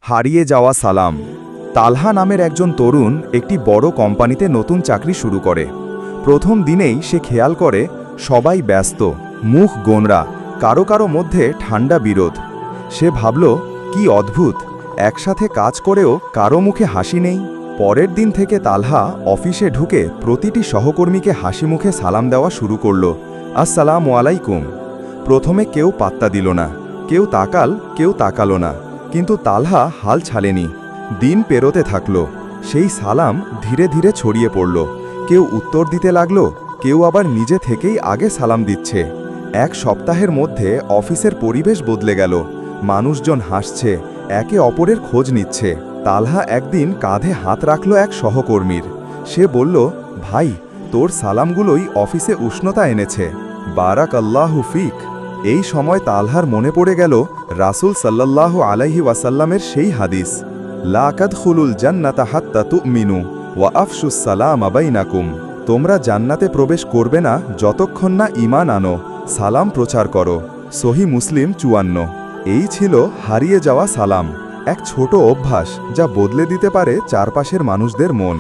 হারিয়ে যাওয়া সালাম। তালহা নামের একজন তরুণ একটি বড় কোম্পানিতে নতুন চাকরি শুরু করে। প্রথম দিনেই সে খেয়াল করে সবাই ব্যস্ত, মুখ গোনরা, কারো কারো মধ্যে ঠান্ডা বিরোধ। সে ভাবল, কি অদ্ভুত, একসাথে কাজ করেও কারো মুখে হাসি নেই। পরের দিন থেকে তালহা অফিসে ঢুকে প্রতিটি সহকর্মীকে হাসি মুখে সালাম দেওয়া শুরু করল। আসসালামু আলাইকুম। প্রথমে কেউ পাত্তা দিল না, কেউ তাকালো না, কিন্তু তালহা হাল ছাড়েনি। দিন পেরোতে থাকল, সেই সালাম ধীরে ধীরে ছড়িয়ে পড়ল। কেউ উত্তর দিতে লাগল, কেউ আবার নিজে থেকেই আগে সালাম দিচ্ছে। এক সপ্তাহের মধ্যে অফিসের পরিবেশ বদলে গেল। মানুষজন হাসছে, একে অপরের খোঁজ নিচ্ছে। তালহা একদিন কাঁধে হাত রাখল এক সহকর্মীর। সে বলল, ভাই, তোর সালামগুলোই অফিসে উষ্ণতা এনেছে। বারাকাল্লাহু ফিক। এই সময় তালহার মনে পড়ে গেল রাসূল সাল্লাল্লাহু আলাইহি ওয়াসাল্লামের সেই হাদিস, লা তাদখুলুল জান্নাতা হাত্তা তুমিনু ওয়া আফশুস সালামা বাইনাকুম। তোমরা জান্নাতে প্রবেশ করবে না যতক্ষণ না ঈমান আনো, সালাম প্রচার করো। সহিহ মুসলিম ৫৪। এই ছিল হারিয়ে যাওয়া সালাম, এক ছোট অভ্যাস যা বদলে দিতে পারে চারপাশের মানুষদের মন।